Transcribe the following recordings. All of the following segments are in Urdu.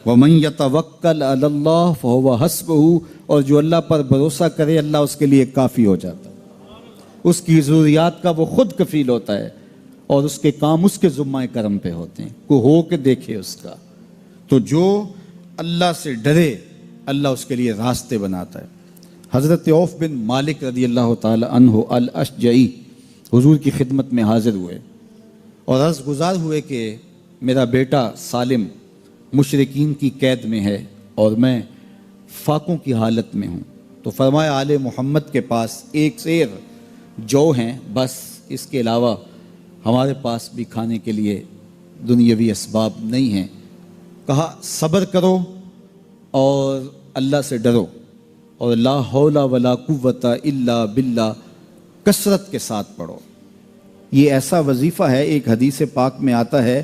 وَمَن يَتَوَكَّلْ عَلَى اللَّهِ فَهُوَ حَسْبُهُ، اور جو اللہ پر بھروسہ کرے اللہ اس کے لیے کافی ہو جاتا ہے، اس کی ضروریات کا وہ خود کفیل ہوتا ہے، اور اس کے کام اس کے ذمہ کرم پہ ہوتے ہیں، کو ہو کے دیکھے اس کا۔ تو جو اللہ سے ڈرے اللہ اس کے لیے راستے بناتا ہے۔ حضرت عوف بن مالک رضی اللہ تعالی عنہ الاشجعی حضور کی خدمت میں حاضر ہوئے اور عرض گزار ہوئے کہ میرا بیٹا سالم مشرکین کی قید میں ہے اور میں فاقوں کی حالت میں ہوں، تو فرمایا آل محمد کے پاس ایک سیر جو ہیں، بس اس کے علاوہ ہمارے پاس بھی کھانے کے لیے دنیاوی اسباب نہیں ہیں۔ کہا صبر کرو اور اللہ سے ڈرو، اور لا حول ولا قوت الا باللہ کثرت کے ساتھ پڑھو۔ یہ ایسا وظیفہ ہے، ایک حدیث پاک میں آتا ہے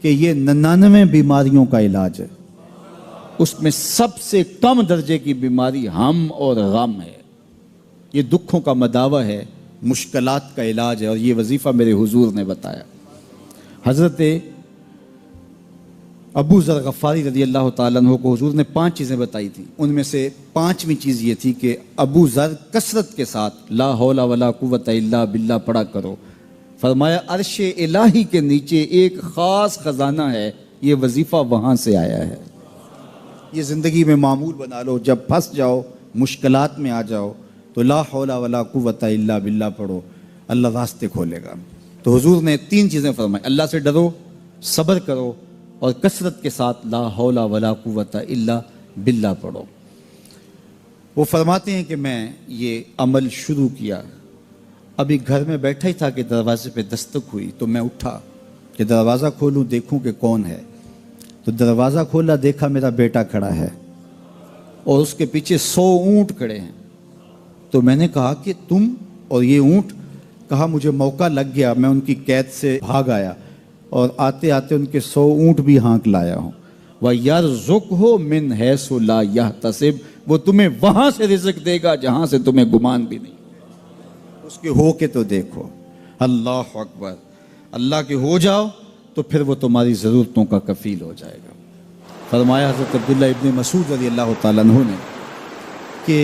کہ یہ 99 بیماریوں کا علاج ہے، اس میں سب سے کم درجے کی بیماری ہم اور غم ہے، یہ دکھوں کا مداوع ہے، مشکلات کا علاج ہے، اور یہ وظیفہ میرے حضور نے بتایا۔ حضرت ابو ذر غفاری رضی اللہ تعالیٰ عنہ کو حضور نے 5 چیزیں بتائی تھیں، ان میں سے 5ویں چیز یہ تھی کہ ابو ذر کثرت کے ساتھ لا حول ولا قوت الا باللہ پڑھا کرو۔ فرمایا عرش الہی کے نیچے ایک خاص خزانہ ہے، یہ وظیفہ وہاں سے آیا ہے، یہ زندگی میں معمول بنا لو، جب پھنس جاؤ مشکلات میں آ جاؤ تو لا حول ولا قوت الا باللہ پڑھو، اللہ راستے کھولے گا۔ تو حضور نے 3 چیزیں فرمائی، اللہ سے ڈرو، صبر کرو، اور کثرت کے ساتھ لا حول ولا قوت الا باللہ پڑھو۔ وہ فرماتے ہیں کہ میں یہ عمل شروع کیا، ابھی گھر میں بیٹھا ہی تھا کہ دروازے پہ دستک ہوئی، تو میں اٹھا کہ دروازہ کھولوں دیکھوں کہ کون ہے، تو دروازہ کھولا، دیکھا میرا بیٹا کھڑا ہے اور اس کے پیچھے 100 اونٹ کھڑے ہیں۔ تو میں نے کہا کہ تم اور یہ اونٹ؟ کہا مجھے موقع لگ گیا، میں ان کی قید سے بھاگ آیا اور آتے آتے ان کے 100 اونٹ بھی ہانک لایا ہوں۔ وَيَرْزُقْهُ مِنْ حَيْثُ لَا يَحْتَسِبُ، وہ تمہیں وہاں سے رزق دے گا جہاں سے تمہیں گمان بھی نہیں، اس کے ہو کے تو دیکھو۔ اللہ اکبر، اللہ کے ہو جاؤ تو پھر وہ تمہاری ضرورتوں کا کفیل ہو جائے گا۔ فرمایا حضرت عبداللہ ابن مسعود رضی اللہ تعالیٰ عنہ نے کہ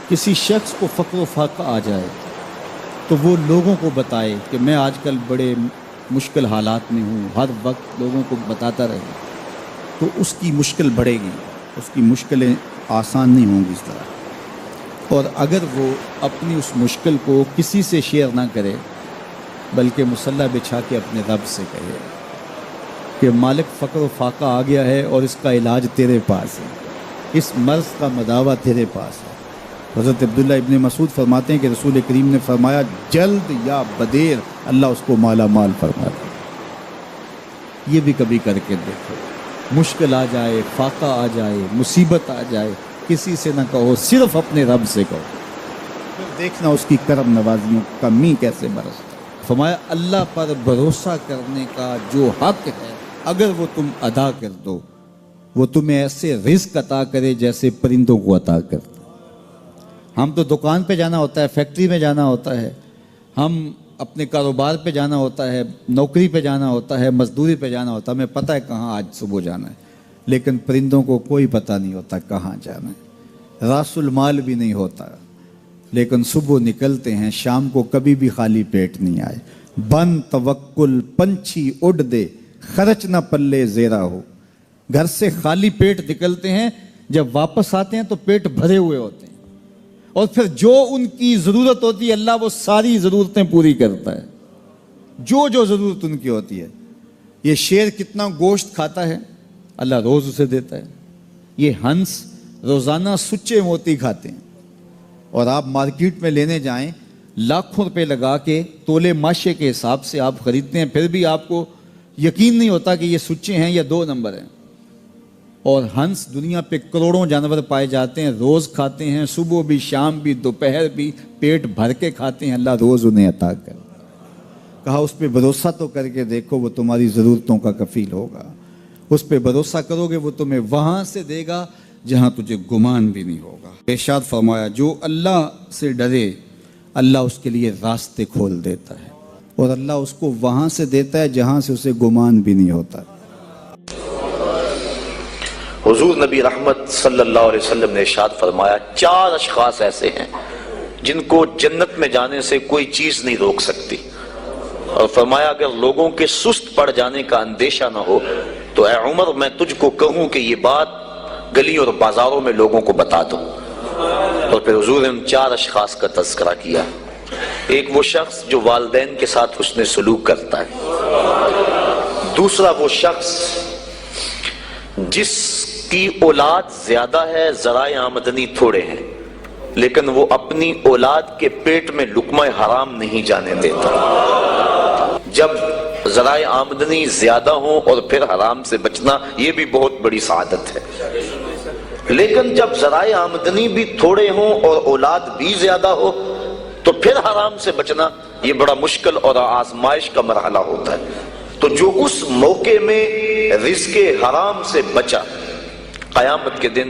کسی شخص کو فقر و فاقہ آ جائے تو وہ لوگوں کو بتائے کہ میں آج کل بڑے مشکل حالات میں ہوں، ہر وقت لوگوں کو بتاتا رہے تو اس کی مشکل بڑھے گی، اس کی مشکلیں آسان نہیں ہوں گی اس طرح۔ اور اگر وہ اپنی اس مشکل کو کسی سے شیئر نہ کرے بلکہ مصلی بچھا کے اپنے رب سے کہے کہ مالک فقر و فاقہ آ گیا ہے اور اس کا علاج تیرے پاس ہے، اس مرض کا مداوع تیرے پاس ہے۔ حضرت عبداللہ ابن مسعود فرماتے ہیں کہ رسول کریم نے فرمایا جلد یا بدیر اللہ اس کو مالا مال فرماتا ہے۔ یہ بھی کبھی کر کے دیکھو، مشکل آ جائے، فاقہ آ جائے، مصیبت آ جائے، کسی سے نہ کہو، صرف اپنے رب سے کہو، پھر دیکھنا اس کی کرم نوازیوں کا می کیسے برستا۔ فرمایا اللہ پر بھروسہ کرنے کا جو حق ہے اگر وہ تم ادا کر دو، وہ تمہیں ایسے رزق عطا کرے جیسے پرندوں کو عطا کرتا۔ ہم تو دکان پہ جانا ہوتا ہے، فیکٹری میں جانا ہوتا ہے، ہم اپنے کاروبار پہ جانا ہوتا ہے، نوکری پہ جانا ہوتا ہے، مزدوری پہ جانا ہوتا ہے، ہمیں پتہ ہے کہاں آج صبح جانا ہے، لیکن پرندوں کو کوئی پتہ نہیں ہوتا کہاں جانا ہے، راس المال بھی نہیں ہوتا، لیکن صبح نکلتے ہیں، شام کو کبھی بھی خالی پیٹ نہیں آئے۔ بن توکل پنچھی اڑ دے، خرچ نہ پلے زیرا ہو۔ گھر سے خالی پیٹ نکلتے ہیں، جب واپس آتے ہیں تو پیٹ بھرے ہوئے ہوتے ہیں، اور پھر جو ان کی ضرورت ہوتی ہے اللہ وہ ساری ضرورتیں پوری کرتا ہے، جو ضرورت ان کی ہوتی ہے۔ یہ شیر کتنا گوشت کھاتا ہے اللہ روز اسے دیتا ہے، یہ ہنس روزانہ سچے موتی کھاتے ہیں، اور آپ مارکیٹ میں لینے جائیں لاکھوں روپے لگا کے تولے ماشے کے حساب سے آپ خریدتے ہیں، پھر بھی آپ کو یقین نہیں ہوتا کہ یہ سچے ہیں یا 2 نمبر ہیں۔ اور ہنس دنیا پہ کروڑوں جانور پائے جاتے ہیں، روز کھاتے ہیں، صبح بھی، شام بھی، دوپہر بھی، پیٹ بھر کے کھاتے ہیں، اللہ روز انہیں عطا کر۔ کہا اس پہ بھروسہ تو کر کے دیکھو، وہ تمہاری ضرورتوں کا کفیل ہوگا، اس پہ بھروسہ کرو گے وہ تمہیں وہاں سے دے گا جہاں تجھے گمان بھی نہیں ہوگا۔ ارشاد فرمایا جو اللہ سے ڈرے اللہ اس کے لیے راستے کھول دیتا ہے، اور اللہ اس کو وہاں سے دیتا ہے جہاں سے اسے گمان بھی نہیں ہوتا۔ حضور نبی رحمت صلی اللہ علیہ وسلم نے ارشاد فرمایا 4 اشخاص ایسے ہیں جن کو جنت میں جانے سے کوئی چیز نہیں روک سکتی، اور فرمایا اگر لوگوں کے سست پڑ جانے کا اندیشہ نہ ہو تو اے عمر میں تجھ کو کہوں کہ یہ بات گلیوں اور بازاروں میں لوگوں کو بتا دو۔ اور پھر حضور نے ان 4 اشخاص کا تذکرہ کیا۔ ایک وہ شخص جو والدین کے ساتھ حسن سلوک کرتا ہے، دوسرا وہ شخص جس کی اولاد زیادہ ہے ذرائع آمدنی تھوڑے ہیں لیکن وہ اپنی اولاد کے پیٹ میں لقمہ حرام نہیں جانے دیتا۔ جب ذرائع آمدنی زیادہ ہوں اور پھر حرام سے بچنا یہ بھی بہت بڑی سعادت ہے، لیکن جب ذرائع آمدنی بھی تھوڑے ہوں اور اولاد بھی زیادہ ہو تو پھر حرام سے بچنا یہ بڑا مشکل اور آزمائش کا مرحلہ ہوتا ہے۔ تو جو اس موقع میں رزق حرام سے بچا، قیامت کے دن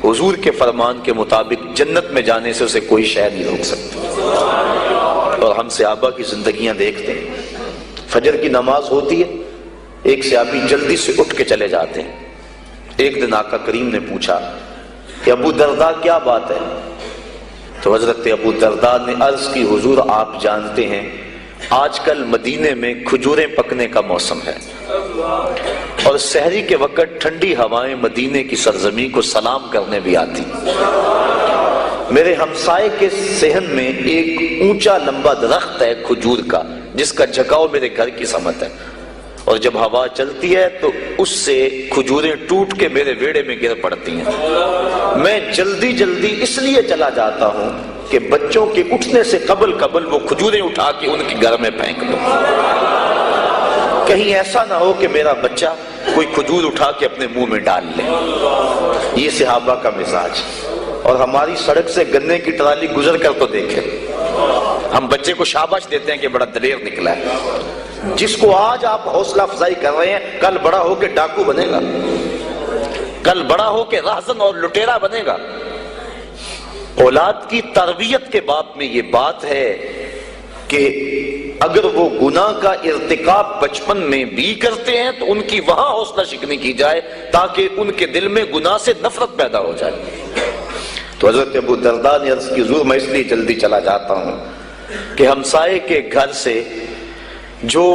حضور کے فرمان کے مطابق جنت میں جانے سے اسے کوئی شے نہیں روک سکتی۔ اور ہم صحابہ کی زندگیاں دیکھتے ہیں، فجر کی نماز ہوتی ہے، ایک صحابی جلدی سے اٹھ کے چلے جاتے ہیں۔ ایک دن آقا کریم نے پوچھا کہ ابو درداء کیا بات ہے؟ تو حضرت ابو درداء نے عرض کی حضور آپ جانتے ہیں آج کل مدینے میں کھجوریں پکنے کا موسم ہے اور سحری کے وقت ٹھنڈی ہوائیں مدینے کی سرزمین کو سلام کرنے بھی آتی۔ میرے ہمسائے کے صحن میں ایک اونچا لمبا درخت ہے کھجور کا جس کا جھکاؤ میرے گھر کی سمت ہے، اور جب ہوا چلتی ہے تو اس سے کھجوریں ٹوٹ کے میرے ویڑے میں گر پڑتی ہیں۔ میں جلدی جلدی اس لیے چلا جاتا ہوں کہ بچوں کے اٹھنے سے قبل وہ کھجوریں اٹھا کے ان کے گھر میں پھینک دوں، کہیں ایسا نہ ہو کہ میرا بچہ کوئی کھجور اٹھا کے اپنے منہ میں ڈال لے۔ یہ صحابہ کا مزاج۔ اور ہماری سڑک سے گنے کی ٹرالی گزر کر تو دیکھیں، ہم بچے کو شاباش دیتے ہیں کہ بڑا دلیر نکلا ہے۔ جس کو آج آپ حوصلہ افزائی کر رہے ہیں کل بڑا ہو کے ڈاکو بنے گا، کل بڑا ہو کے راہزن اور لٹیرا بنے گا۔ اولاد کی تربیت کے باب میں یہ بات ہے کہ اگر وہ گناہ کا ارتکاب بچپن میں بھی کرتے ہیں تو ان کی وہاں حوصلہ شکنی کی جائے تاکہ ان کے دل میں گناہ سے نفرت پیدا ہو جائے۔ تو حضرت ابو درداء نے عرض کی حضور میں اس لیے جلدی چلا جاتا ہوں کہ ہمسائے کے گھر سے جو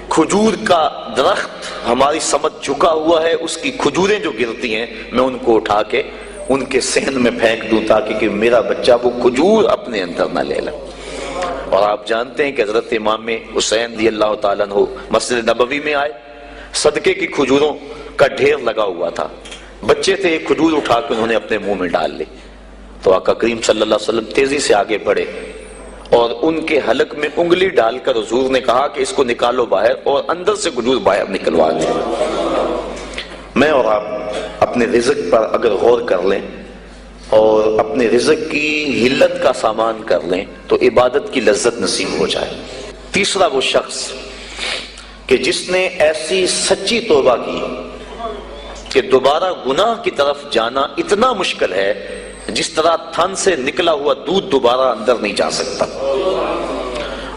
کھجور کا درخت ہماری سمت جھکا ہوا ہے اس کی کھجوریں جو گرتی ہیں میں ان کو اٹھا کے ان کے صحن میں پھینک دوں تاکہ کہ میرا بچہ وہ کھجور اپنے اندر نہ لے لے۔ اور آپ جانتے ہیں کہ حضرت امام حسین رضی اللہ تعالیٰ عنہ مسجد نبوی میں آئے، صدقے کی کھجوروں کا ڈھیر لگا ہوا تھا، بچے تھے، ایک کھجور اٹھا کے انہوں نے اپنے منہ میں ڈال لی۔ تو آقا کریم صلی اللہ علیہ وسلم تیزی سے آگے بڑھے اور ان کے حلق میں انگلی ڈال کر حضور نے کہا کہ اس کو نکالو باہر اور اندر سے کھجور باہر نکلوا دیں۔ میں اور آپ اپنے رزق پر اگر غور کر لیں اور اپنے رزق کی حلت کا سامان کر لیں تو عبادت کی لذت نصیب ہو جائے۔ تیسرا وہ شخص کہ جس نے ایسی سچی توبہ کی کہ دوبارہ گناہ کی طرف جانا اتنا مشکل ہے جس طرح تھن سے نکلا ہوا دودھ دوبارہ اندر نہیں جا سکتا۔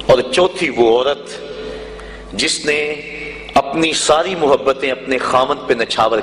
اور چوتھی وہ عورت جس نے اپنی ساری محبتیں اپنے خامند پہ نچھاور